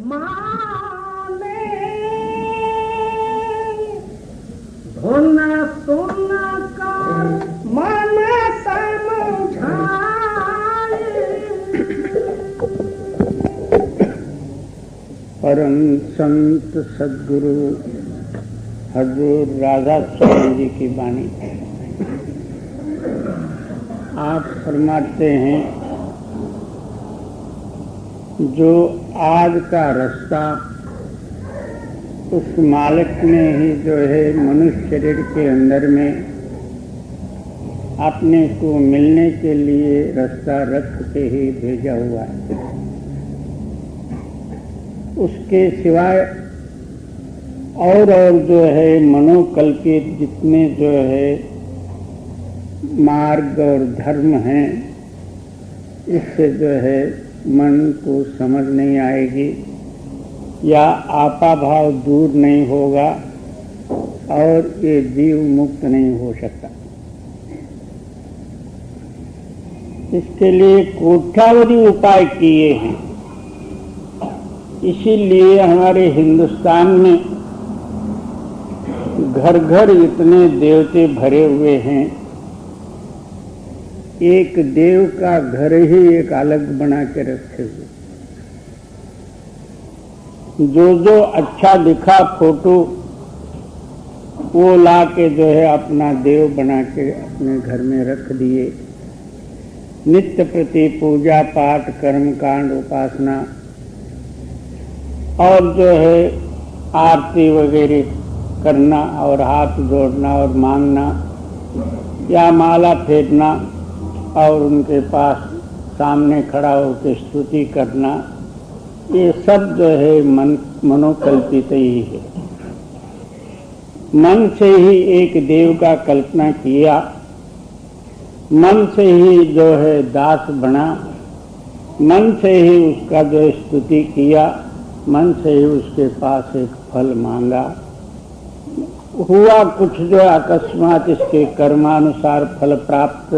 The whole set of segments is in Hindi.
माने धुन सुन कर मन समझाए। परम संत सद्गुरु हजूर राधा स्वामी जी की वाणी। आप फरमाते हैं, जो आज का रास्ता उस मालिक ने ही जो है मनुष्य शरीर के अंदर में अपने को मिलने के लिए रास्ता रख के ही भेजा हुआ है। उसके सिवाय और जो है मनोकल्पित जितने जो है मार्ग और धर्म हैं, इससे जो है मन को समझ नहीं आएगी या आपा भाव दूर नहीं होगा और ये जीव मुक्त नहीं हो सकता। इसके लिए कोट्यावधि उपाय किए हैं। इसीलिए हमारे हिंदुस्तान में घर घर इतने देवते भरे हुए हैं। एक देव का घर ही एक अलग बना के रखे हुए। जो अच्छा दिखा फोटो वो ला के जो है अपना देव बना के अपने घर में रख दिए। नित्य प्रति पूजा पाठ कर्म कांड उपासना और जो है आरती वगैरह करना और हाथ जोड़ना और मांगना या माला फेरना और उनके पास सामने खड़ा होकर स्तुति करना, ये सब जो है मनोकल्पित ही है। मन से ही एक देव का कल्पना किया, मन से ही जो है दास बना, मन से ही उसका जो स्तुति किया, मन से ही उसके पास एक फल मांगा। हुआ कुछ जो अकस्मात इसके कर्मानुसार फल प्राप्त,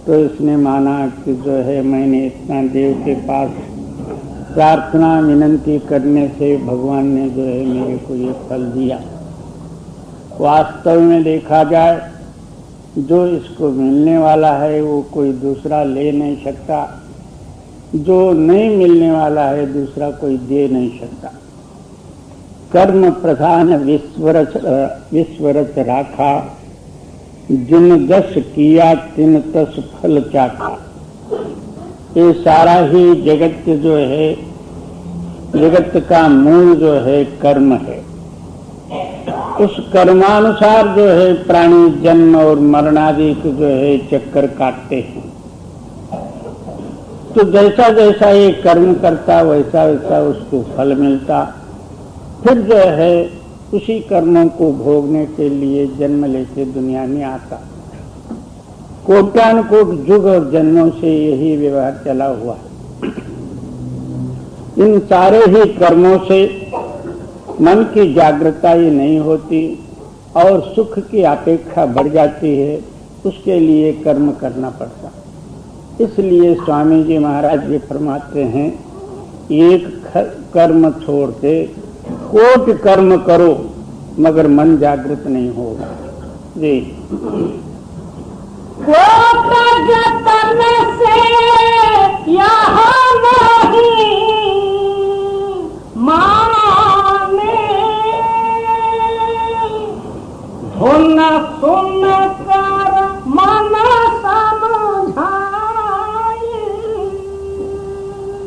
तो इसने माना कि जो है मैंने इतना देव के पास प्रार्थना विनंती करने से भगवान ने जो है मेरे को ये फल दिया। वास्तव में देखा जाए जो इसको मिलने वाला है वो कोई दूसरा ले नहीं सकता, जो नहीं मिलने वाला है दूसरा कोई दे नहीं सकता। कर्म प्रधान विश्वरच राखा, जिन दस किया तिन तस फल चाखा। ये सारा ही जगत जो है, जगत का मूल जो है कर्म है। उस कर्मानुसार जो है प्राणी जन्म और मरण आदि जो है चक्कर काटते हैं। तो जैसा जैसा ये कर्म करता वैसा वैसा उसको फल मिलता। फिर जो है उसी कर्मों को भोगने के लिए जन्म लेके दुनिया में आता। कोट्यानुकोट युग और जन्मों से यही व्यवहार चला हुआ है। इन सारे ही कर्मों से मन की जागृता ही नहीं होती और सुख की अपेक्षा बढ़ जाती है। उसके लिए कर्म करना पड़ता। इसलिए स्वामी जी महाराज जी फरमाते हैं, एक कर्म छोड़ के कोटि कर्म करो मगर मन जागृत नहीं होगा। जी जतन से यहाँ नहीं माने, धुन सुन कर मन समझाए।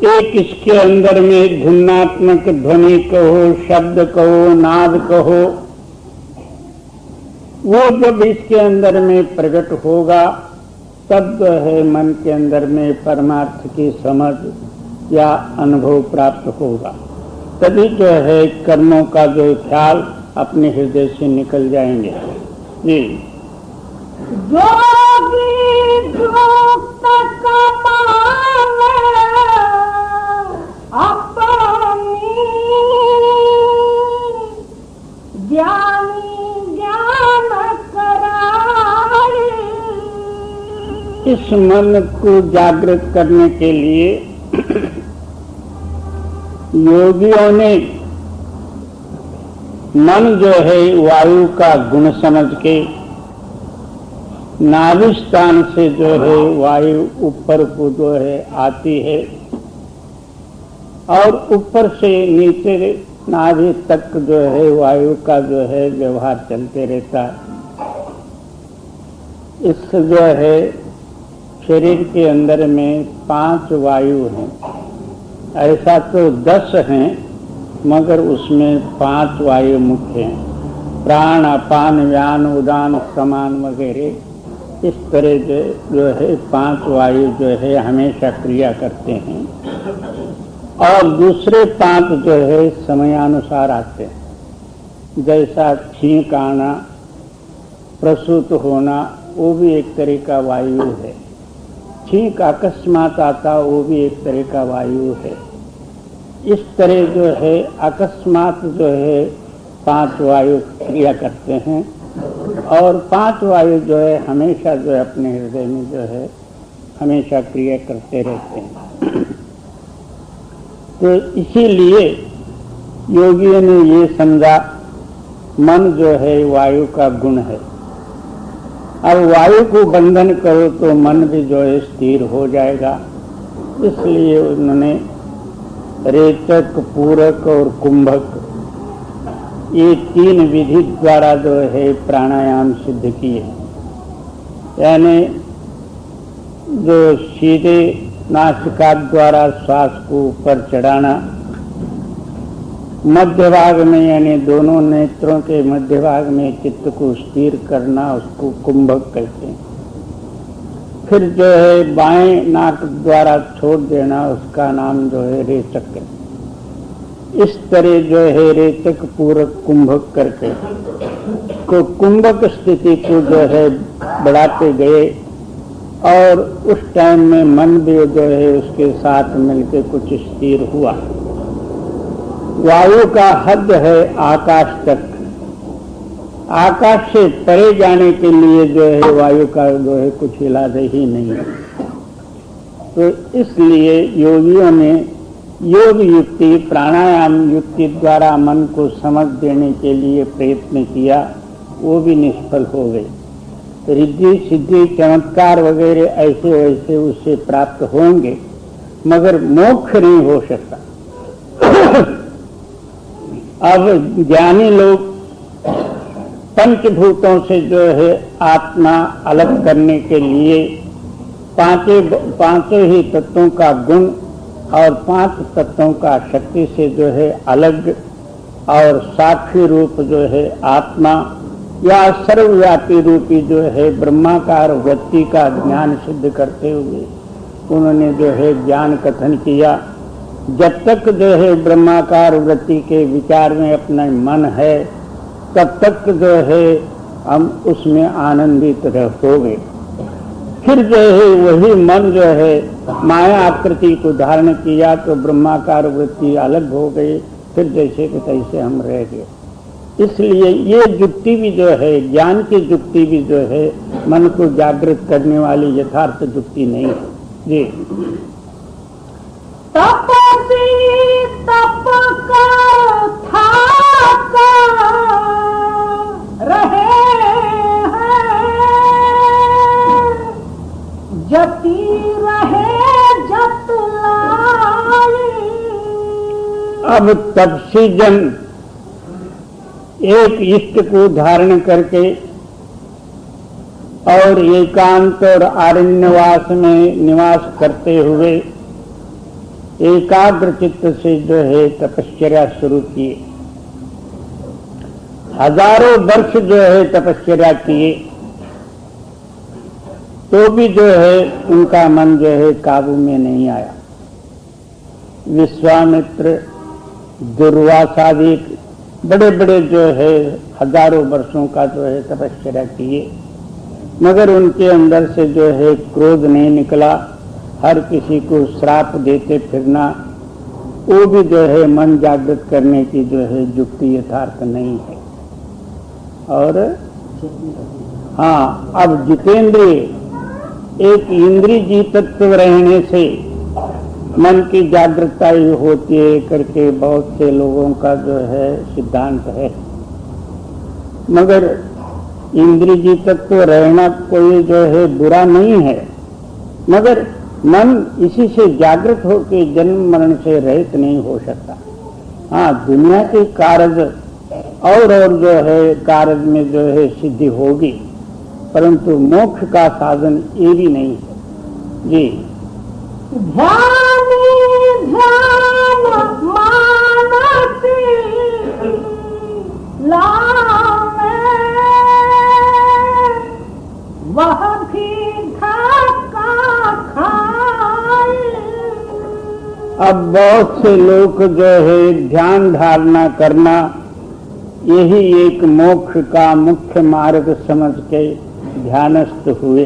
एक इसके अंदर में धुनात्मक ध्वनि कहो, शब्द कहो, नाद कहो, वो जब इसके अंदर में प्रकट होगा तब जो है मन के अंदर में परमार्थ की समझ या अनुभव प्राप्त होगा। तभी जो है कर्मों का जो ख्याल अपने हृदय से निकल जाएंगे। जी जोगी जोक्त कमावे अपनी, ज्ञानी ज्ञान कराए। इस मन को जागृत करने के लिए योगियों ने मन जो है वायु का गुण समझ के नाभि स्थान से जो है वायु ऊपर को जो है आती है और ऊपर से नीचे नाभि तक जो है वायु का जो है व्यवहार चलते रहता है। इस जो है शरीर के अंदर में 5 वायु हैं, ऐसा तो 10 हैं मगर उसमें 5 वायु मुख्य हैं। प्राण, अपान, व्यान, उदान, समान वगैरह इस तरह जो है 5 वायु जो है हमेशा क्रिया करते हैं और दूसरे 5 जो है समयानुसार आते हैं। जैसा छींक आना, प्रसूत होना, वो भी एक तरह का वायु है। छींक अकस्मात आता, वो भी एक तरह का वायु है। इस तरह जो है अकस्मात जो है 5 वायु क्रिया करते हैं और 5 वायु जो है हमेशा जो है अपने हृदय में जो है हमेशा क्रिया करते रहते हैं। तो इसीलिए योगियों ने ये समझा मन जो है वायु का गुण है। अब वायु को बंधन करो तो मन भी जो है स्थिर हो जाएगा। इसलिए उन्होंने रेचक, पूरक और कुंभक ये 3 विधि द्वारा जो है प्राणायाम सिद्ध किए। यानी जो सीधे नासिका द्वारा श्वास को ऊपर चढ़ाना, मध्य भाग में यानी दोनों नेत्रों के मध्य भाग में चित्त को स्थिर करना, उसको कुंभक कहते हैं। फिर जो है बाएं नाक द्वारा छोड़ देना, उसका नाम जो है रेचक है। इस तरह जो है रेचक, पूरक, कुंभक करके को कुंभक स्थिति को जो है बढ़ाते गए और उस टाइम में मन भी जो है उसके साथ मिलकर कुछ स्थिर हुआ। वायु का हद है आकाश तक। आकाश से परे जाने के लिए जो है वायु का जो है कुछ इलाज ही नहीं है। तो इसलिए योगियों ने योग युक्ति, प्राणायाम युक्ति द्वारा मन को समझ देने के लिए प्रयत्न किया, वो भी निष्फल हो गए। रिद्धि सिद्धि चमत्कार वगैरह ऐसे वैसे उससे प्राप्त होंगे मगर मोक्ष नहीं हो सकता। अब ज्ञानी लोग पंचभूतों से जो है आत्मा अलग करने के लिए पांचों ही तत्वों का गुण और 5 तत्वों का शक्ति से जो है अलग और साक्षी रूप जो है आत्मा या सर्वव्यापी रूपी जो है ब्रह्माकार वृत्ति का ज्ञान सिद्ध करते हुए उन्होंने जो है ज्ञान कथन किया। जब तक जो है ब्रह्माकार वृत्ति के विचार में अपना मन है तब तक जो है हम उसमें आनंदित रहोगे। फिर जो है वही मन जो है माया आकृति को धारण किया तो ब्रह्माकार वृत्ति अलग हो गई, फिर जैसे कि तैसे हम रह गए। इसलिए ये युक्ति भी जो है, ज्ञान की युक्ति भी जो है मन को जागृत करने वाली यथार्थ युक्ति नहीं है। जी तपसी तप कर थाक रहे हैं, जति रहे जत लाई। अब तपसी जन एक इष्ट को धारण करके और एकांत और अरण्यवास में निवास करते हुए एकाग्र चित्त से जो है तपस्या शुरू किए। हजारों वर्ष जो है तपस्या किए तो भी जो है उनका मन जो है काबू में नहीं आया। विश्वामित्र, दुर्वासादि बड़े बड़े जो है हजारों वर्षों का जो है तपस्या किए मगर उनके अंदर से जो है क्रोध नहीं निकला। हर किसी को श्राप देते फिरना, वो भी जो है मन जागृत करने की जो है युक्ति यथार्थ नहीं है। और हाँ, अब जितेंद्रिय एक इंद्रिय जी तत्व रहने से मन की जागृतता ही होती है करके बहुत से लोगों का जो है सिद्धांत है। मगर इंद्रिय जी तक तो रहना कोई जो है बुरा नहीं है, मगर मन इसी से जागृत होकर जन्म मरण से रहित नहीं हो सकता। हाँ, दुनिया के कार्य और जो है कार्य में जो है सिद्धि होगी, परंतु मोक्ष का साधन ये भी नहीं है जी। ध्यान मानसी लावे वह भी धक्का खाए। अब बहुत से लोग जो है ध्यान धारणा करना यही एक मोक्ष का मुख्य मार्ग समझ के ध्यानस्थ हुए,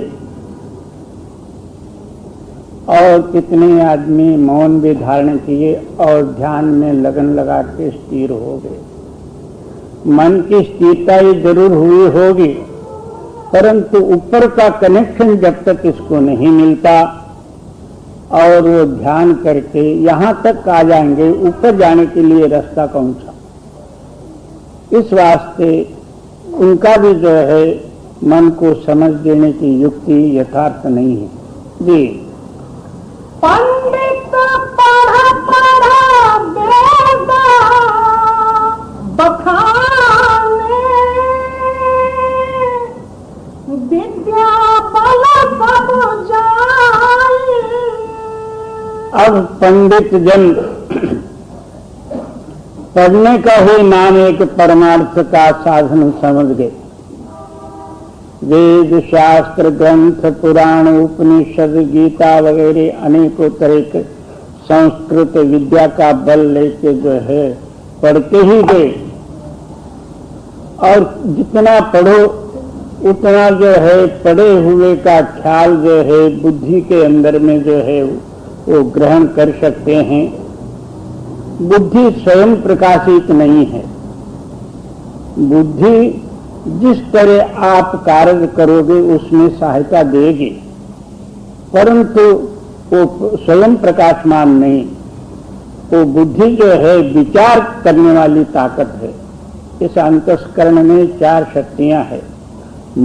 और कितने आदमी मौन भी धारण किए और ध्यान में लगन लगा के स्थिर हो गए। मन की स्थिरता ही जरूर हुई होगी, परंतु ऊपर का कनेक्शन जब तक इसको नहीं मिलता और वो ध्यान करके यहाँ तक आ जाएंगे, ऊपर जाने के लिए रास्ता कौन सा। इस वास्ते उनका भी जो है मन को समझ देने की युक्ति यथार्थ नहीं है जी। पंडित पढ़ा वेद बखाने विद्या बल सब जाए। अब पंडित जन पढ़ने का ही नाम एक परमार्थ का साधन समझ गए। वेद शास्त्र ग्रंथ पुराण उपनिषद गीता वगैरह अनेकों तरह के संस्कृत विद्या का बल लेके जो है पढ़ते ही गए, और जितना पढ़ो उतना जो है पढ़े हुए का ख्याल जो है बुद्धि के अंदर में जो है वो ग्रहण कर सकते हैं। बुद्धि स्वयं प्रकाशित नहीं है। बुद्धि जिस तरह आप कार्य करोगे उसमें सहायता देगी, परंतु वो स्वयं प्रकाशमान नहीं। वो बुद्धि जो है विचार करने वाली ताकत है। इस अंतस्करण में 4 शक्तियां हैं,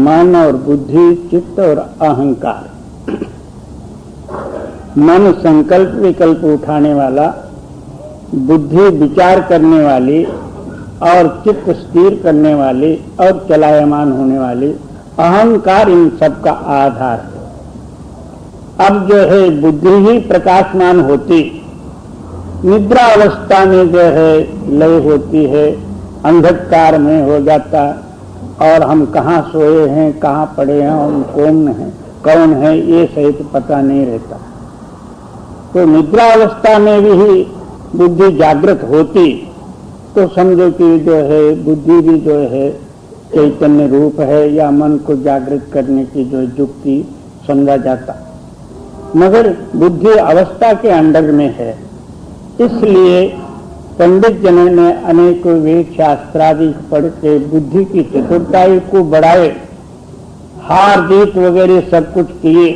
मन और बुद्धि, चित्त और अहंकार। मन संकल्प विकल्प उठाने वाला, बुद्धि विचार करने वाली, और चित्त स्थिर करने वाली और चलायमान होने वाली, अहंकार इन सब का आधार है। अब जो है बुद्धि ही प्रकाशमान होती, निद्रा अवस्था में जो है लय होती है, अंधकार में हो जाता, और हम कहाँ सोए हैं, कहाँ पड़े हैं, हम कौन है ये सहित पता नहीं रहता। तो निद्रा अवस्था में भी बुद्धि जागृत होती तो समझो कि जो है बुद्धि भी जो है चैतन्य रूप है, या मन को जागृत करने की जो युक्ति समझा जाता, मगर बुद्धि अवस्था के अंडर में है। इसलिए पंडित जनों ने अनेक वेद शास्त्रादि पढ़ के बुद्धि की चतुरताई को बढ़ाए, हार जीत वगैरह सब कुछ किए,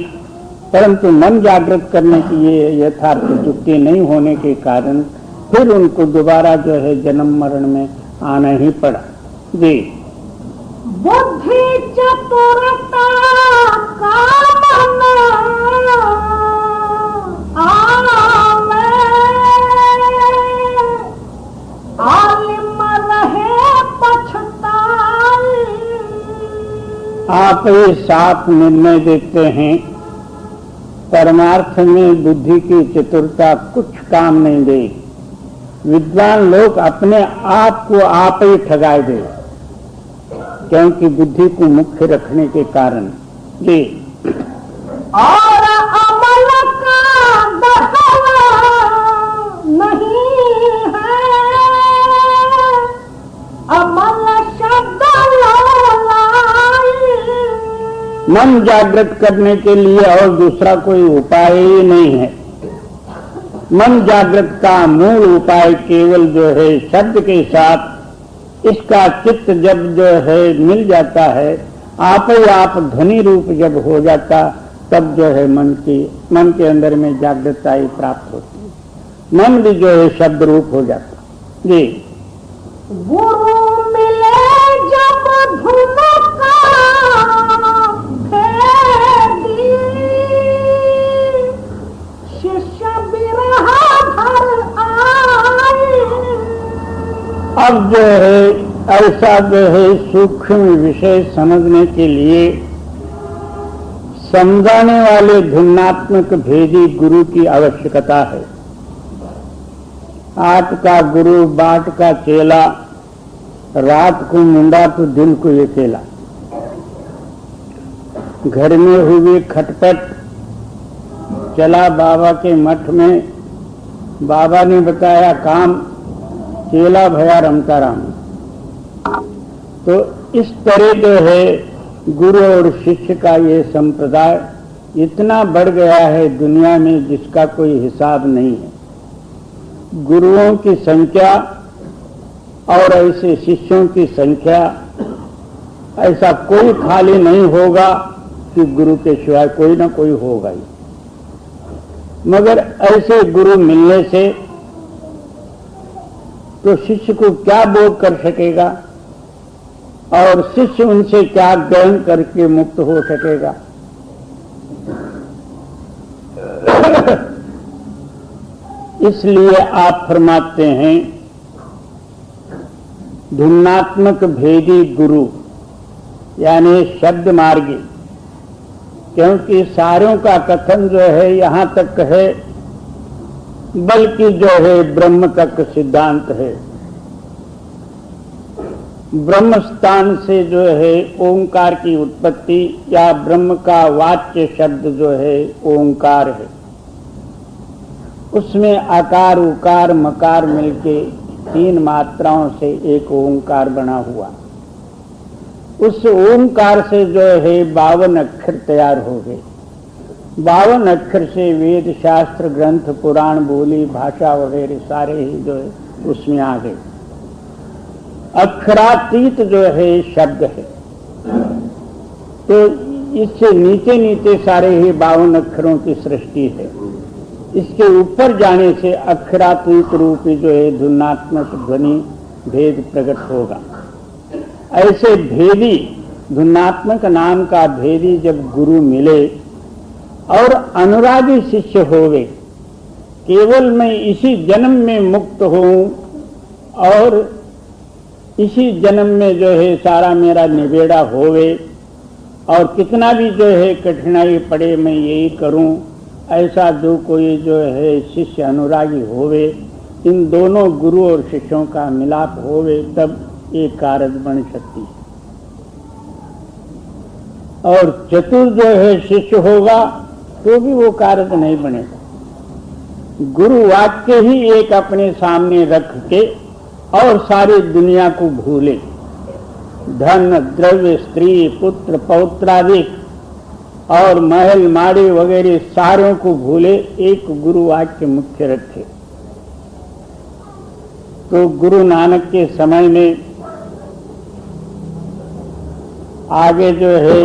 परंतु मन जागृत करने की ये यथार्थ युक्ति नहीं होने के कारण फिर उनको दोबारा जो है जन्म मरण में आना ही पड़ा जी। बुद्धि चतुरता का आलिम रहे पछताए। आप ये साफ निर्णय देते हैं, परमार्थ में बुद्धि की चतुरता कुछ काम नहीं देगी। विद्वान लोग अपने आप को आप ही ठगाए दे, क्योंकि बुद्धि को मुख्य रखने के कारण जी। और अमल का दखल नहीं है, अमल शब्द मन जागृत करने के लिए और दूसरा कोई उपाय ही नहीं है। मन जागृत का मूल उपाय केवल जो है शब्द के साथ इसका चित्त जब जो है मिल जाता है, आप ही आप ध्वनि रूप जब हो जाता, तब जो है मन के अंदर में जागृतता प्राप्त होती है। मन भी जो है शब्द रूप हो जाता। जी, गुरु मिले जब धुन का भेदी, शिष्य बिरहा घर आए। अब जो है ऐसा जो है सूक्ष्म विषय समझने के लिए समझाने वाले भिन्नात्मक भेदी गुरु की आवश्यकता है। आट का गुरु बाट का चेला, रात को मुंडा तो दिन को ये चेला। घर में हुई खटपट, चला बाबा के मठ में, बाबा ने बताया काम, चेला भया रमता राम। तो इस तरह जो है गुरु और शिष्य का ये संप्रदाय इतना बढ़ गया है दुनिया में जिसका कोई हिसाब नहीं है। गुरुओं की संख्या और ऐसे शिष्यों की संख्या, ऐसा कोई खाली नहीं होगा कि गुरु के सिवाय कोई ना कोई होगा ही। मगर ऐसे गुरु मिलने से तो शिष्य को क्या बोध कर सकेगा और शिष्य उनसे क्या ग्रहण करके मुक्त हो सकेगा। इसलिए आप फरमाते हैं भिन्नात्मक भेदी गुरु यानी शब्द मार्गी, क्योंकि सारों का कथन जो है यहां तक है, बल्कि जो है ब्रह्म तक सिद्धांत है। ब्रह्म स्थान से जो है ओंकार की उत्पत्ति या ब्रह्म का वाच्य शब्द जो है ओंकार है। उसमें आकार उकार मकार मिलके 3 मात्राओं से एक ओंकार बना हुआ। उस ओंकार से जो है 52 अक्षर तैयार हो गए। 52 अक्षर से वेद शास्त्र ग्रंथ पुराण बोली भाषा वगैरह सारे ही जो है उसमें आ गए। अक्षरातीत जो है शब्द है। तो इससे नीचे नीचे सारे ही 52 अक्षरों की सृष्टि है। इसके ऊपर जाने से अक्षरातीत रूपी जो है धुनात्मक ध्वनि भेद प्रकट होगा। ऐसे भेदी धुनात्मक नाम का भेदी जब गुरु मिले और अनुरागी शिष्य होवे, केवल मैं इसी जन्म में मुक्त हूं और इसी जन्म में जो है सारा मेरा निबेड़ा होवे और कितना भी जो है कठिनाई पड़े मैं यही करूं, ऐसा जो कोई जो है शिष्य अनुरागी होवे, इन दोनों गुरु और शिष्यों का मिलाप होवे, तब एक कारज बन सकती है। और चतुर जो है शिष्य होगा तो भी वो कारज नहीं बनेगा। गुरु वाक्य ही एक अपने सामने रख के और सारी दुनिया को भूले, धन द्रव्य स्त्री पुत्र पौत्रादि और महल माड़ी वगैरह सारों को भूले, एक गुरु वाक्य मुख्य रखे। तो गुरु नानक के समय में आगे जो है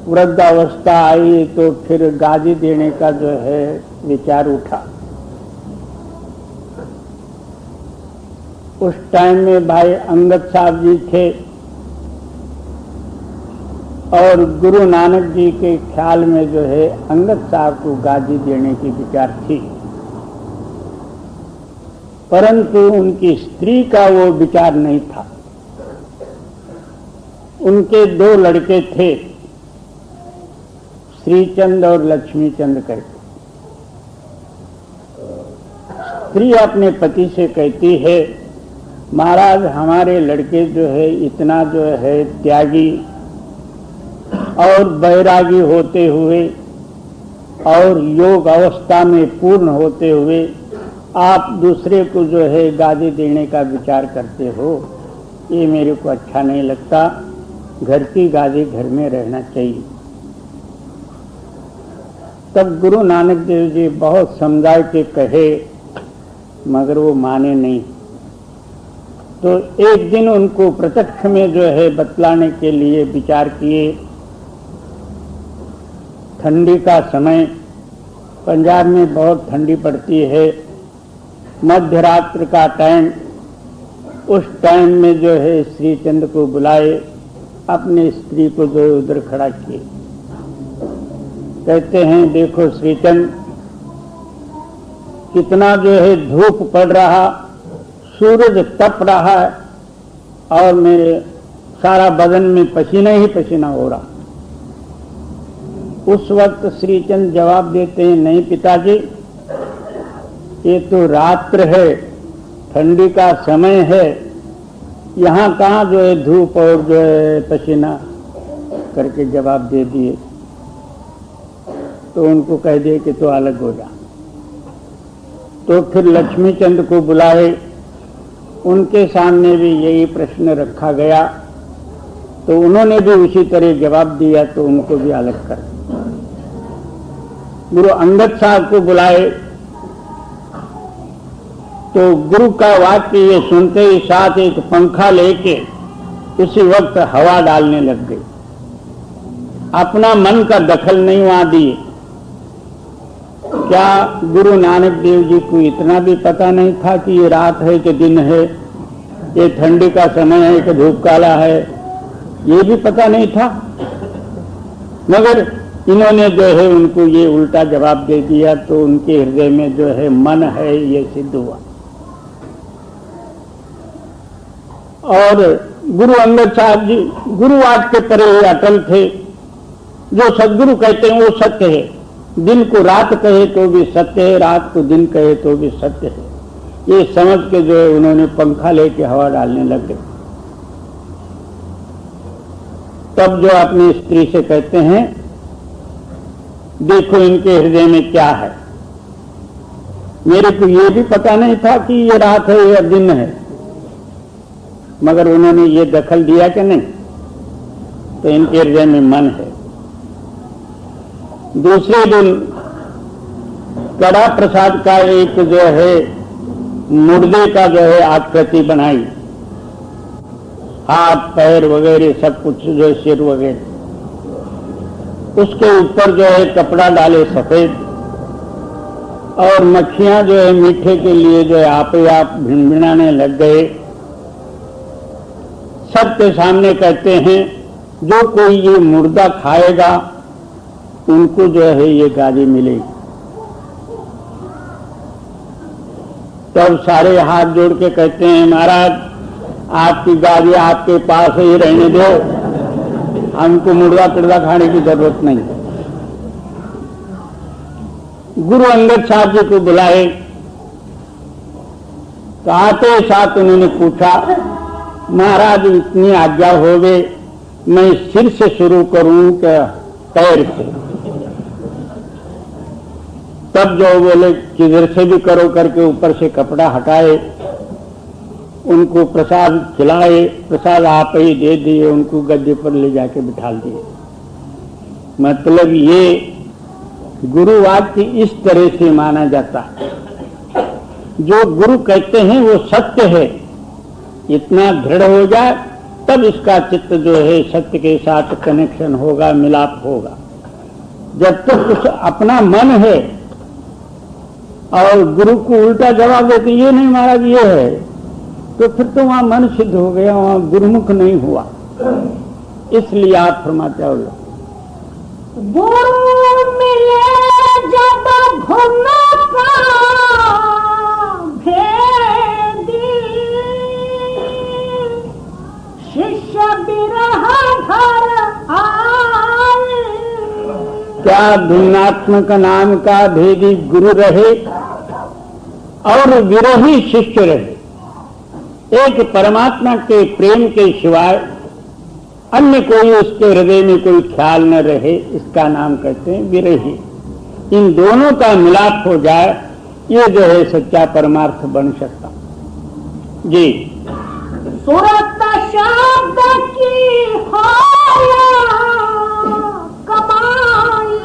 वृद्धावस्था आई तो फिर गादी देने का जो है विचार उठा। उस टाइम में भाई अंगद साहब जी थे और गुरु नानक जी के ख्याल में जो है अंगद साहब को गादी देने की विचार थी, परंतु उनकी स्त्री का वो विचार नहीं था। उनके 2 लड़के थे, श्रीचंद और लक्ष्मीचंद करके। स्त्री अपने पति से कहती है, महाराज हमारे लड़के जो है इतना जो है त्यागी और बैरागी होते हुए और योग अवस्था में पूर्ण होते हुए आप दूसरे को जो है गादी देने का विचार करते हो, ये मेरे को अच्छा नहीं लगता। घर की गादी घर में रहना चाहिए। तब गुरु नानक देव जी बहुत समझा के कहे, मगर वो माने नहीं। तो एक दिन उनको प्रत्यक्ष में जो है बतलाने के लिए विचार किए। ठंडी का समय पंजाब में बहुत ठंडी पड़ती है, मध्य रात्र का टाइम, उस टाइम में जो है श्रीचंद को बुलाए, अपनी स्त्री को जो उधर खड़ा किए, कहते हैं देखो श्रीचंद, कितना जो है धूप पड़ रहा, सूरज तप रहा है और मेरे सारा बदन में पसीना ही पसीना हो रहा। उस वक्त श्रीचंद जवाब देते हैं, नहीं पिताजी, ये तो रात्र है, ठंडी का समय है, यहाँ कहाँ जो है धूप और जो है पसीना, करके जवाब दे दिए। तो उनको कह दिए कि तो अलग हो जा। तो फिर लक्ष्मी चंद को बुलाए, उनके सामने भी यही प्रश्न रखा गया, तो उन्होंने भी उसी तरह जवाब दिया, तो उनको भी अलग कर। गुरु अंगद साहब को बुलाए, तो गुरु का वाक्य ये सुनते ही साथ एक पंखा लेके उसी वक्त हवा डालने लग गए, अपना मन का दखल नहीं वहां दिए। क्या गुरु नानक देव जी को इतना भी पता नहीं था कि ये रात है कि दिन है, ये ठंडी का समय है कि धूप काला है, ये भी पता नहीं था। मगर इन्होंने जो है उनको ये उल्टा जवाब दे दिया, तो उनके हृदय में जो है मन है ये सिद्ध हुआ। और गुरु अंगद साहब जी गुरुवाद के परे ही अटल थे। जो सदगुरु कहते हैं वो सत्य है, दिन को रात कहे तो भी सत्य है, रात को दिन कहे तो भी सत्य है, ये समझ के जो है उन्होंने पंखा लेके हवा डालने लग गए। तब जो अपनी स्त्री से कहते हैं, देखो इनके हृदय में क्या है, मेरे को ये भी पता नहीं था कि ये रात है या दिन है, मगर उन्होंने ये दखल दिया कि नहीं, तो इनके हृदय में मन है। दूसरे दिन कड़ा प्रसाद का एक जो है मुर्दे का जो है आकृति बनाई, हाथ पैर वगैरह सब कुछ जो है सिर वगैरह, उसके ऊपर जो है कपड़ा डाले सफेद, और मक्खियां जो है मीठे के लिए जो है आप ही आप भिनभिनाने लग गए। सबके सामने कहते हैं, जो कोई ये मुर्दा खाएगा उनको जो है ये गाली मिलेगी। तब सारे हाथ जोड़ के कहते हैं, महाराज आपकी गाली आपके पास ही रहने दो, हमको मुर्दा पिर्दा खाने की जरूरत नहीं। गुरु अंगद साहब जी को बुलाए, तो आते साथ उन्होंने पूछा, महाराज इतनी आज्ञा हो गई, मैं सिर से शुरू करूं क्या पैर से? तब जो बोले किधर से भी करो करके ऊपर से कपड़ा हटाए, उनको प्रसाद खिलाए, प्रसाद आप ही दे दिए, उनको गद्दे पर ले जाके बिठा दिए। मतलब ये गुरुवाक्य इस तरह से माना जाता है, जो गुरु कहते हैं वो सत्य है, इतना दृढ़ हो जाए तब इसका चित्त जो है सत्य के साथ कनेक्शन होगा, मिलाप होगा। जब तक कुछ अपना मन है और गुरु को उल्टा जवाब देते ये नहीं महाराज ये है, तो फिर तो वहां मन सिद्ध हो गया, वहां गुरुमुख नहीं हुआ। इसलिए आप फरमाते हो, गुरु मिले जब धुन का भेदी, शिष्य बिरह घर आए। क्या धुनात्मक नाम का भेदी गुरु रहे और विरही शिष्य रहे, एक परमात्मा के प्रेम के सिवाय अन्य कोई उसके हृदय में कोई ख्याल न रहे, इसका नाम कहते हैं विरही। इन दोनों का मिलाप हो जाए, ये जो है सच्चा परमार्थ बन सकता। जी, सुरत शब्द की हाया कमाई,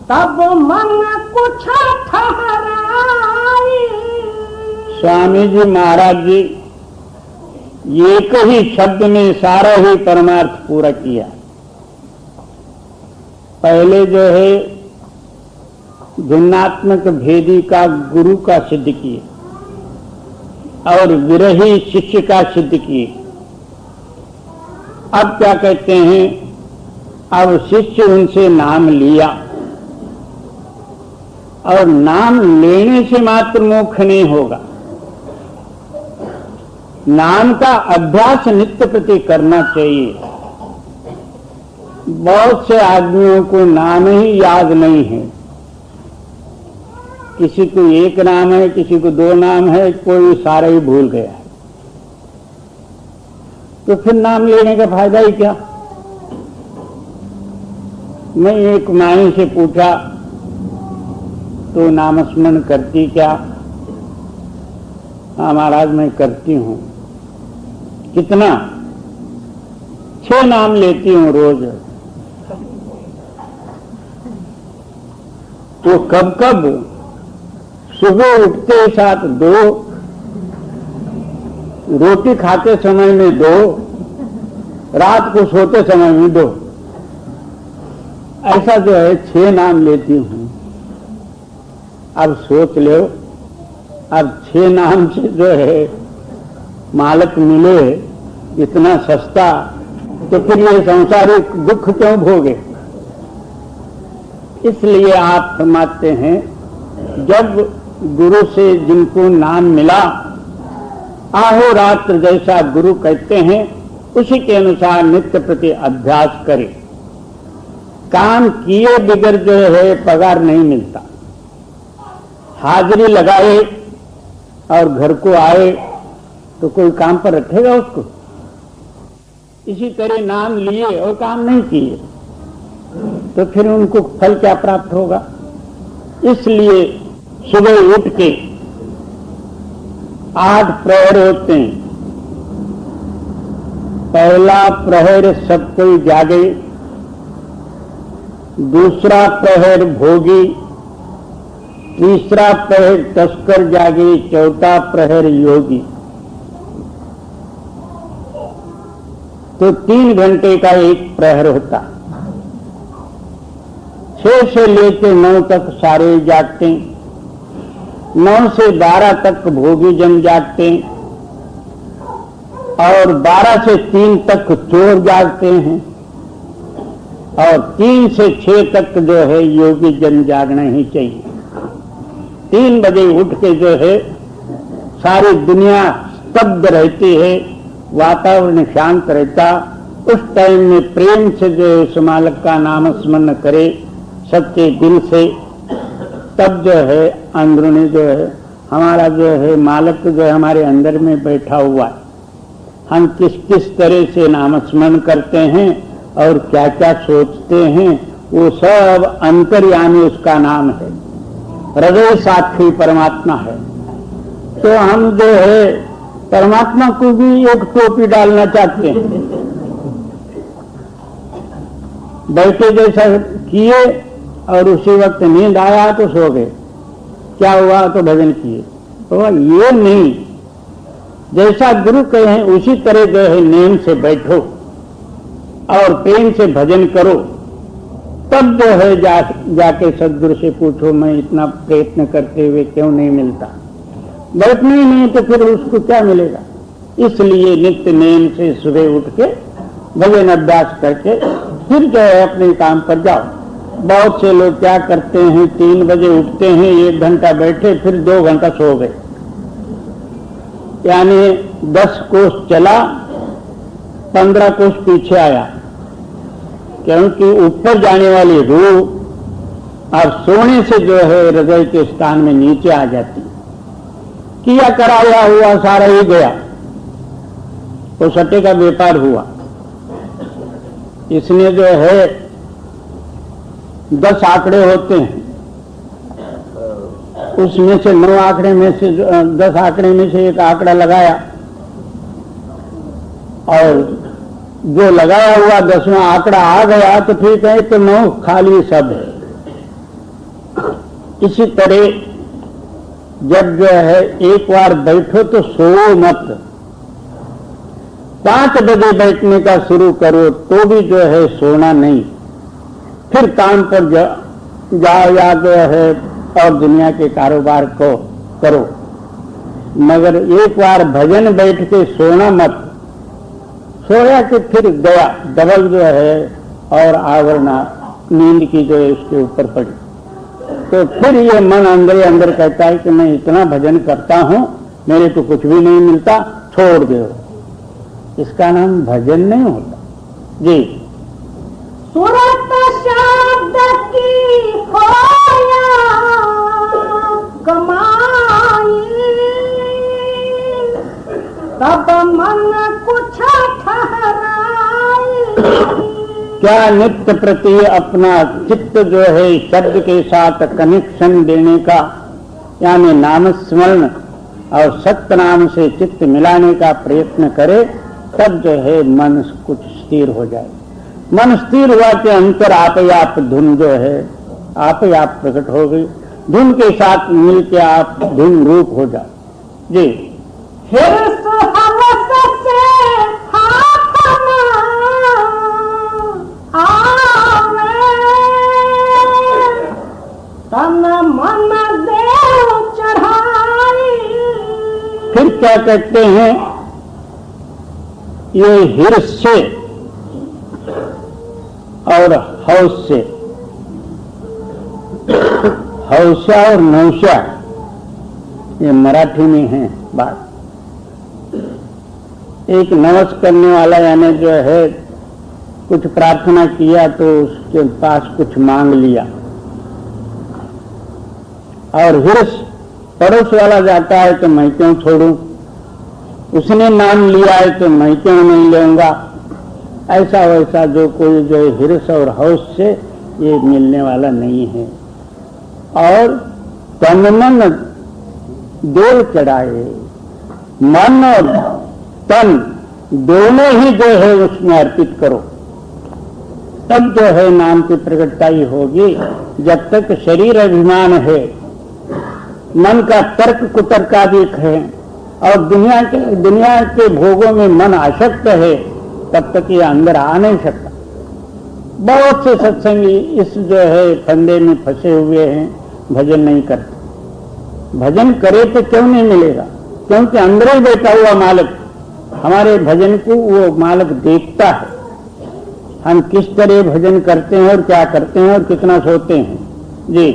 तब मन कुछ ठहराई। स्वामी जी महाराज जी एक ही शब्द में सारा ही परमार्थ पूरा किया। पहले जो है भिन्नात्मक भेदी का गुरु का सिद्ध किए और विरही शिष्य का सिद्ध किए। अब क्या कहते हैं, अब शिष्य उनसे नाम लिया और नाम लेने से मात्र मोक्ष नहीं होगा, नाम का अभ्यास नित्य प्रति करना चाहिए। बहुत से आदमियों को नाम ही याद नहीं है, किसी को एक नाम है, किसी को दो नाम है, कोई सारे ही भूल गया है। तो फिर नाम लेने का फायदा ही क्या। मैं एक माई से पूछा तो नामस्मरण करती क्या? हाँ महाराज मैं करती हूं। कितना? 6 नाम लेती हूं रोज। तो कब कब? सुबह उठते साथ 2, रोटी खाते समय में 2, रात को सोते समय में 2, ऐसा जो है 6 नाम लेती हूं। अब सोच लो, अब 6 नाम से जो है मालक मिले इतना सस्ता, तो फिर ये संसारिक दुख क्यों भोगे। इसलिए आप फरमाते हैं जब गुरु से जिनको नाम मिला, अहोरात्र जैसा गुरु कहते हैं उसी के अनुसार नित्य प्रति अभ्यास करें। काम किए बिगर जो है पगार नहीं मिलता। हाजिरी लगाए और घर को आए तो कोई काम पर रखेगा उसको। इसी तरह नाम लिए और काम नहीं किए तो फिर उनको फल क्या प्राप्त होगा। इसलिए सुबह उठ के 8 प्रहर होते हैं। पहला प्रहर सब कोई जागे, दूसरा प्रहर भोगी, तीसरा प्रहर तस्कर जागे, चौथा प्रहर योगी। तो 3 घंटे का एक प्रहर होता। 6 से लेकर 9 तक सारे जागते, 9 से 12 तक भोगी जन जागते और 12 से 3 तक चोर जागते हैं और 3 से 6 तक जो है योगी जन जागना ही चाहिए। 3 बजे उठ के जो है सारी दुनिया स्तब्ध रहती है, वातावरण शांत रहता। उस टाइम में प्रेम से जो है उस मालक का नाम स्मरण करे सच्चे दिल से, तब जो है अंदरूनी जो है हमारा जो है मालक जो है हमारे अंदर में बैठा हुआ है। हम किस किस तरह से नाम स्मरण करते हैं और क्या क्या सोचते हैं, वो सब अंतर्यामी उसका नाम है। हृदय साक्षी परमात्मा है। तो हम जो है परमात्मा को भी एक टोपी डालना चाहते हैं। बैठे जैसा किए और उसी वक्त नींद आया तो सो गए, क्या हुआ तो भजन किए। तो ये नहीं, जैसा गुरु कहे उसी तरह जो है नेम से बैठो और प्रेम से भजन करो। तब जो है जाके सदगुरु से पूछो मैं इतना प्रयत्न करते हुए क्यों नहीं मिलता। बैठना ही नहीं तो फिर उसको क्या मिलेगा। इसलिए नित्य नेम से सुबह उठ के भजन अभ्यास करके फिर जो है अपने काम पर जाओ। बहुत से लोग क्या करते हैं, 3 बजे उठते हैं, 1 घंटा बैठे, फिर 2 घंटा सो गए, यानी 10 कोस चला 15 कोस पीछे आया। क्योंकि ऊपर जाने वाली रूह और सोने से जो है हृदय के स्थान में नीचे आ जाती। किया कराया हुआ सारा ही गया, तो सट्टे का व्यापार हुआ। इसने जो है 10 आंकड़े होते हैं, उसमें से 9 आंकड़े में से 10 आंकड़े में से एक आंकड़ा लगाया और जो लगाया हुआ 10वां आंकड़ा आ गया तो ठीक है, तो 9 खाली सब है। इसी तरह जब जो है एक बार बैठो तो सो मत। 5 बजे बैठने का शुरू करो तो भी जो है सोना नहीं, फिर काम पर जाओ या जो है और दुनिया के कारोबार को करो, मगर एक बार भजन बैठ के सोना मत। सोया कि फिर गया डबल जो है और आवरणा नींद की जो है उसके ऊपर पड़ी, तो फिर ये मन अंदर ही अंदर कहता है कि मैं इतना भजन करता हूं, मेरे को कुछ भी नहीं मिलता, छोड़ दो। इसका नाम भजन नहीं होता जी। सुरत शब्द की होया कमाई, तब मन कुछ ठहराई। क्या नित्य प्रति अपना चित्त जो है शब्द के साथ कनेक्शन देने का, यानी नाम स्मरण और सत्य नाम से चित्त मिलाने का प्रयत्न करे, तब जो है मन कुछ स्थिर हो जाए। मन स्थिर हुआ के अंतर आप ही आप धुन जो है आप ही आप प्रकट हो गई, धुन के साथ मिलके आप धुन रूप हो जाए जी। हिर्स हवस से हाथ न आवे, तन मन देव चढ़ाई। फिर क्या कहते हैं, ये हिर्स से और हौस से, हौसा और नौशा ये मराठी में है बात। एक नवस करने वाला यानी जो है कुछ प्रार्थना किया तो उसके पास कुछ मांग लिया, और हिर्स पड़ोस वाला जाता है तो मैं क्यों छोड़ूं, उसने नाम लिया है तो मैं क्यों नहीं लूंगा। ऐसा वैसा जो कोई जो हिर्स और हौस से ये मिलने वाला नहीं है। और तन मन डोल चढ़ाए, मन और तन दोनों ही जो है उसमें अर्पित करो, तब जो है नाम की प्रकटता ही होगी। जब तक शरीर अभिमान है, मन का तर्क कुतर्कादिक है और दुनिया के भोगों में मन आसक्त है, तब तक ये अंदर आ नहीं सकता। बहुत से सत्संगी इस जो है फंदे में फंसे हुए हैं, भजन नहीं करते। भजन करे तो क्यों नहीं मिलेगा, क्योंकि अंदर ही बैठा हुआ मालिक हमारे भजन को वो मालिक देखता है, हम किस तरह भजन करते हैं और क्या करते हैं और कितना सोते हैं जी।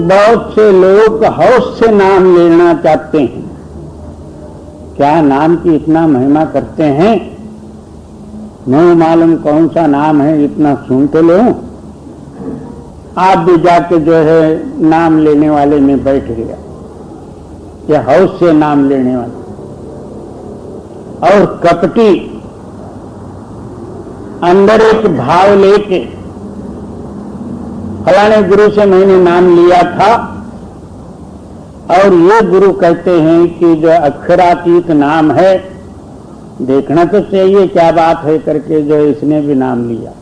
बहुत से लोग हौस से नाम लेना चाहते हैं, क्या नाम की इतना महिमा करते हैं, नहीं मालूम कौन सा नाम है, इतना सुन तो लो। आप भी जाके जो है नाम लेने वाले में बैठ गया, या हौस से नाम लेने वाले। और कपटी अंदर एक भाव लेके फलाने गुरु से मैंने नाम लिया था, और ये गुरु कहते हैं कि जो अक्षरातीत नाम है, देखना तो चाहिए क्या बात है करके जो इसने भी नाम लिया।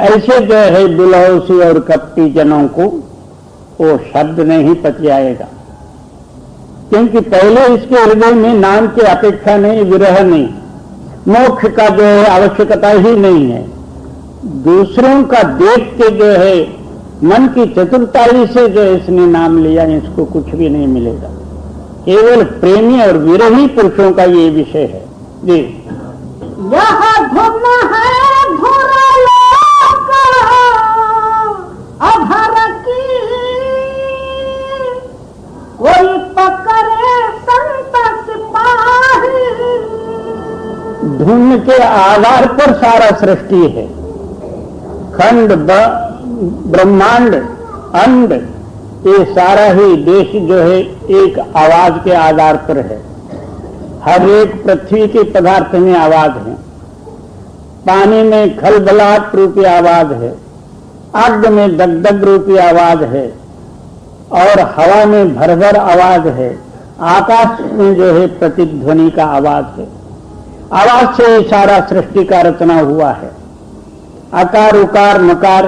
ऐसे जो है दुलहौसी और कपटी जनों को वो शब्द नहीं पतियाएगा, क्योंकि पहले इसके हृदय में नाम की अपेक्षा नहीं, विरह नहीं, मोक्ष का जो है आवश्यकता ही नहीं है। दूसरों का देख के जो है मन की चतुरताई से जो इसने नाम लिया, इसको कुछ भी नहीं मिलेगा। केवल प्रेमी और विरही पुरुषों का ये विषय है जी। यह धुन है धुरलोक अधर की, कोई पकड़े संत सिपाही। धुन के आधार पर सारा सृष्टि है, खंड ब्रह्मांड अंड, ये सारा ही देश जो है एक आवाज के आधार पर है। हर एक पृथ्वी के पदार्थ में आवाज है, पानी में खलबलाहट रूपी आवाज है, आग में दगदग रूपी आवाज है, और हवा में भरभर आवाज है, आकाश में जो है प्रतिध्वनि का आवाज है। आवाज से सारा सृष्टि का रचना हुआ है। आकार उकार मकार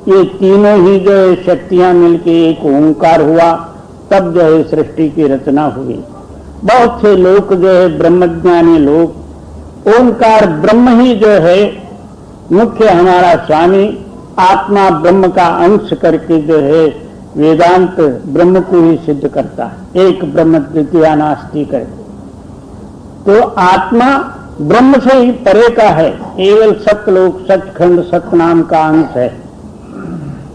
ये तीनों ही जो है शक्तियां मिलके एक ओंकार हुआ, तब जो है सृष्टि की रचना हुई। बहुत से लोग जो है ब्रह्मज्ञानी लोग ओंकार ब्रह्म ही जो है मुख्य हमारा स्वामी आत्मा ब्रह्म का अंश करके जो है वेदांत ब्रह्म को ही सिद्ध करता है, एक ब्रह्म द्वितीया नास्ति करके। तो आत्मा ब्रह्म से ही परे का है, केवल सतलोक सचखंड सतनाम का अंश है।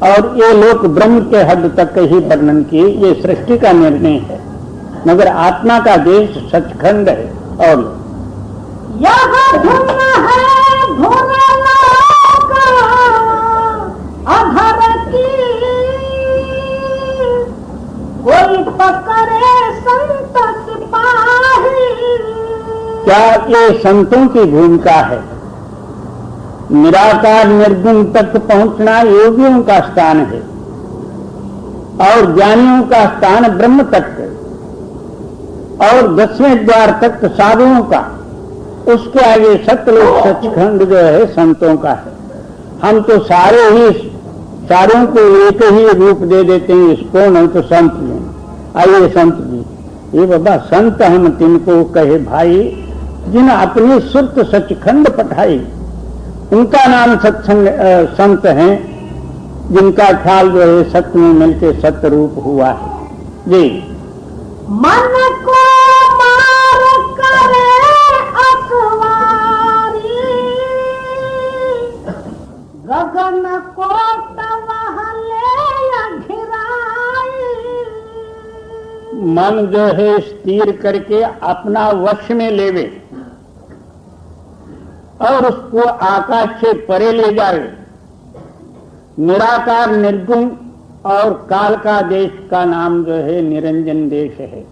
और ये लोक ब्रह्म के हद तक ही वर्णन किए, ये सृष्टि का निर्णय है, मगर आत्मा का देश सचखंड है। और यह धुन है धुन अधर की, कोई पकड़े संत सिपाही। क्या ये संतों की भूमिका है? निराकार निर्गुण तक पहुंचना योगियों का स्थान है और ज्ञानियों का स्थान ब्रह्म तक है, और 10वें द्वार तक साधुओं का, उसके आगे सतलोक सचखंड जो है संतों का है। हम तो सारों को एक ही रूप दे देते हैं, इसको नहीं तो संत जी। आइए संत जी, ये बाबा संत हम तिनको कहे भाई, जिन अपनी सुरत सचखंड पठाई, उनका नाम सत्संग संत हैं, जिनका ख्याल जो है सत्य में मिलके सत्य रूप हुआ है। जी मन को मार करे अखबारी, गगन को तवहले घिराई। मन जो है स्थिर करके अपना वश में लेवे और उसको आकाश से परे ले जाए। निराकार निर्गुण और काल का देश का नाम जो है निरंजन देश है,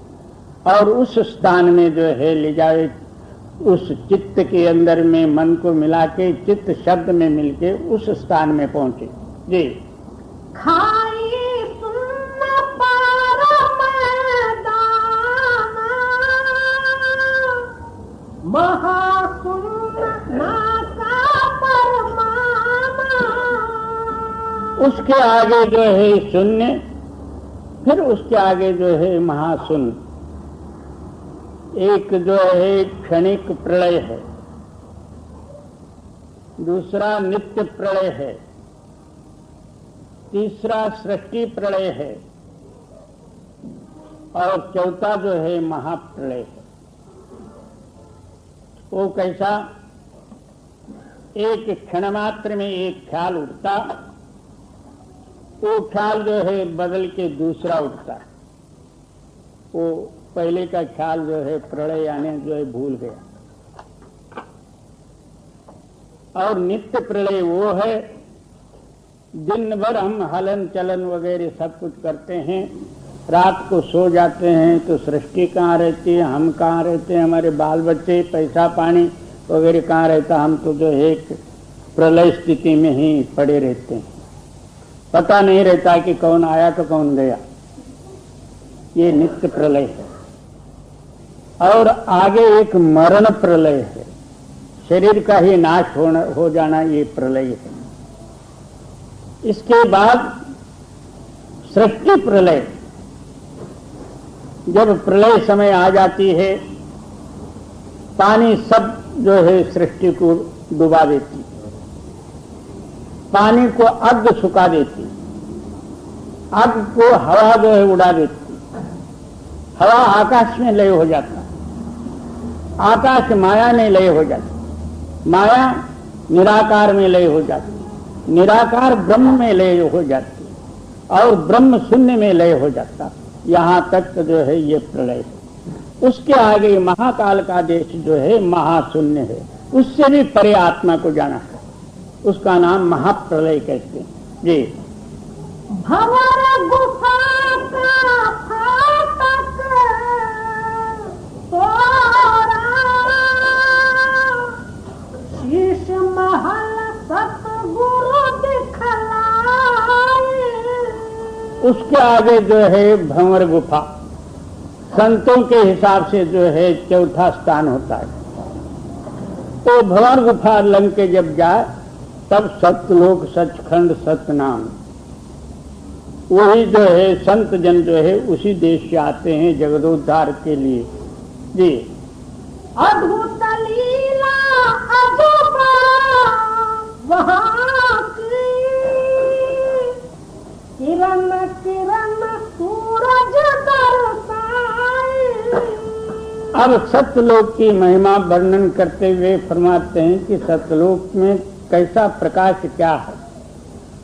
और उस स्थान में जो है ले जाए, उस चित्त के अंदर में मन को मिला के चित्त शब्द में मिलके उस स्थान में पहुंचे। जी खाई सुन्न परम दाना, महासुन्न नाका परमाना। उसके आगे जो है शून्य, फिर उसके आगे जो है महाशून्य। एक जो है क्षणिक प्रलय है, दूसरा नित्य प्रलय है, तीसरा सृष्टि प्रलय है, और चौथा जो है महाप्रलय है। वो कैसा? एक क्षण मात्र में एक ख्याल उठता, वो ख्याल जो है बदल के दूसरा उठता है। वो पहले का ख्याल जो है प्रलय यानी जो है भूल गया। और नित्य प्रलय वो है, दिन भर हम हलन चलन वगैरह सब कुछ करते हैं, रात को सो जाते हैं तो सृष्टि कहाँ रहती है, हम कहाँ रहते हैं, हमारे बाल बच्चे पैसा पानी वगैरह कहाँ रहता, हम तो जो है एक प्रलय स्थिति में ही पड़े रहते हैं। पता नहीं रहता कि कौन आया तो कौन गया। ये नित्य प्रलय है। और आगे एक मरण प्रलय है, शरीर का ही नाश हो जाना, ये प्रलय है। इसके बाद सृष्टि प्रलय, जब प्रलय समय आ जाती है, पानी सब जो है सृष्टि को डुबा देती, पानी को आग सुखा देती, आग को हवा जो है उड़ा देती, हवा आकाश में लय हो जाता, आकाश माया में लय हो जाती, माया निराकार में लय हो जाती, निराकार ब्रह्म में लय हो जाती, और ब्रह्म शून्य में लय हो जाता। यहाँ तक जो है ये प्रलय है। उसके आगे महाकाल का देश जो है महाशून्य है, उससे भी परे आत्मा को जाना है, उसका नाम महाप्रलय कहते हैं। जी भंवर गुफा का फाटक तोरा, शीश महल सतगुरु दिखलाए। उसके आगे जो है भंवर गुफा, संतों के हिसाब से जो है चौथा स्थान होता है। तो भंवर गुफा लंघ के जब जाए तब सत्यलोक सचखंड सतनाम, वही जो है संत जन जो है उसी देश से आते हैं जगदोद्धार के लिए। जी, अद्भुत लीला अजूबा वहाँ की, किरण किरण सूरज दर्शाए। अब सत्यलोक की महिमा वर्णन करते हुए फरमाते हैं कि सत्यलोक में कैसा प्रकाश क्या है,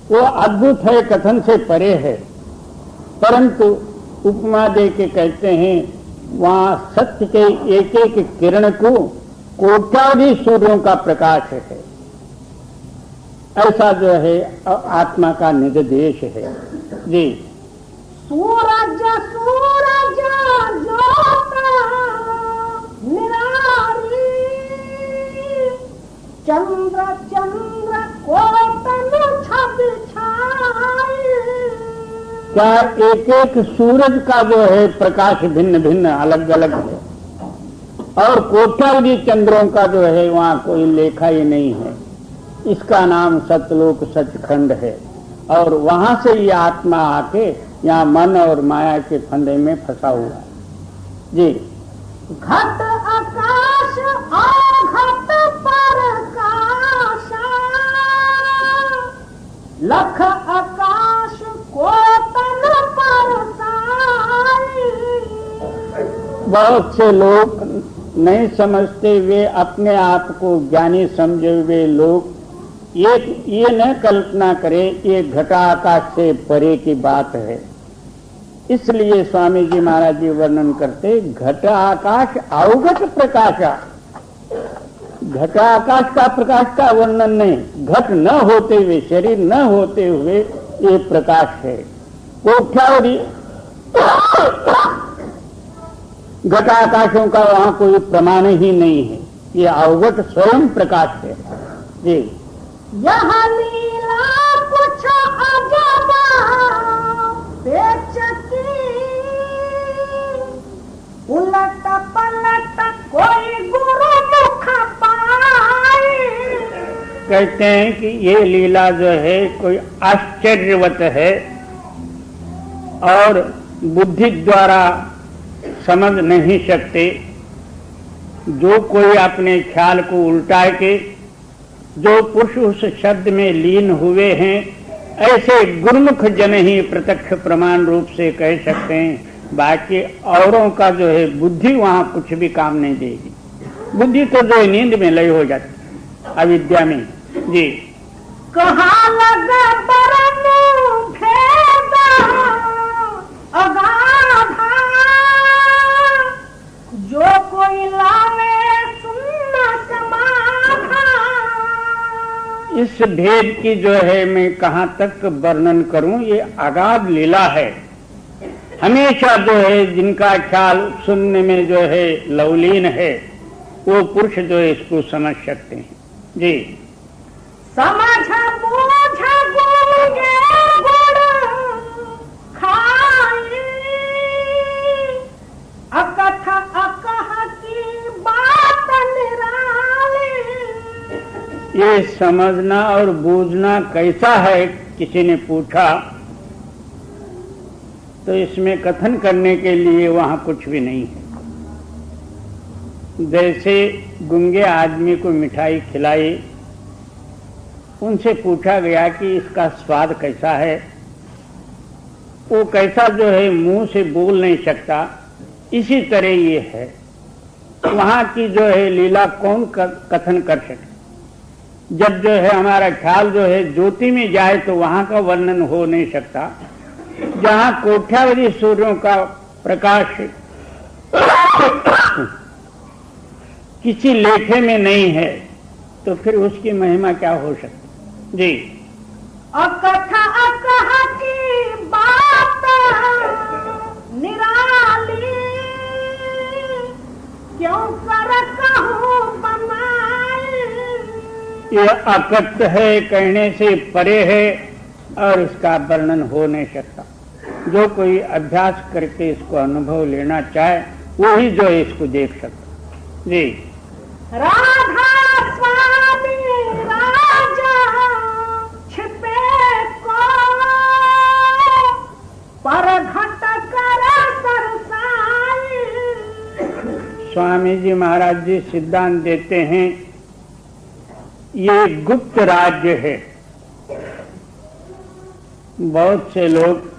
वो अद्भुत है, कथन से परे है। परंतु उपमा दे के कहते हैं वहाँ सत्य के एक एक किरण को कोट्यावधि सूर्यों का प्रकाश है। ऐसा जो है आत्मा का निज देश है। जी, सूरज सूरज ज्योत निरारी, चंद्र चंद्र कोटन छवि छाई। क्या एक एक सूरज का जो है प्रकाश भिन्न भिन्न अलग अलग है, और कोट्यावधि चंद्रों का जो है वहाँ कोई लेखा ही नहीं है। इसका नाम सतलोक सचखंड है। और वहां से ये आत्मा आके यहाँ मन और माया के फंदे में फंसा हुआ है। जी, घट आकाश घट प्रकाश, लख आकाश कोटन परसाई। बहुत से लोग नहीं समझते हुए अपने आप को ज्ञानी समझे हुए लोग ये न कल्पना करे ये घटा आकाश से परे की बात है। इसलिए स्वामी जी महाराज जी वर्णन करते घटा आकाश अवगत प्रकाशा। घटा आकाश का प्रकाश का वर्णन नहीं, घट न होते हुए, शरीर न होते हुए ये प्रकाश है। कोट्यावधि घटा आकाशों का वहां कोई प्रमाण ही नहीं है, ये अवगत स्वयं प्रकाश है। जी, यह लीला कुछ अजबा बेचकी, उलट पलट कोई गुरु मुख पाए। कहते हैं कि ये लीला जो है कोई आश्चर्यवत है और बुद्धि द्वारा समझ नहीं सकते। जो कोई अपने ख्याल को उल्टा के जो पुरुष उस शब्द में लीन हुए हैं, ऐसे गुरुमुख जन ही प्रत्यक्ष प्रमाण रूप से कह सकते हैं। बाकी औरों का जो है बुद्धि वहां कुछ भी काम नहीं देगी। बुद्धि तो जो नींद में लय हो जाती अविद्या में। जी, कहाँ लगा परम भेद अगाधा, जो कोई लावे सुनना समाधा। इस भेद की जो है मैं कहाँ तक वर्णन करूं, ये अगाध लीला है। हमेशा जो है जिनका ख्याल सुनने में जो है लवलीन है, वो पुरुष जो है इसको समझ सकते हैं। जी, समझ बूझ गूंगे गुड़ खाई, अकथ अकह की बात निराली। ये समझना और बूझना कैसा है, किसी ने पूछा तो इसमें कथन करने के लिए वहां कुछ भी नहीं है। जैसे गूंगे आदमी को मिठाई खिलाई, उनसे पूछा गया कि इसका स्वाद कैसा है, वो कैसा जो है मुंह से बोल नहीं सकता, इसी तरह ये है। वहां की जो है लीला कौन कथन कर सके। जब जो है हमारा ख्याल जो है ज्योति में जाए तो वहां का वर्णन हो नहीं सकता। जहां कोट्यावधि सूर्यों का प्रकाश किसी लेखे में नहीं है, तो फिर उसकी महिमा क्या हो सकती। जी, अकथ अकह की बात निराली, क्यों कर कहूँ बनाई। ये अकथ है, कहने से परे है और इसका वर्णन हो नहीं सकता। जो कोई अभ्यास करके इसको अनुभव लेना चाहे वही जो है इसको देख सकता। जी, राधा स्वामी राजा स्वामी जी महाराज जी सिद्धांत देते हैं, ये गुप्त राज्य है। बहुत से लोग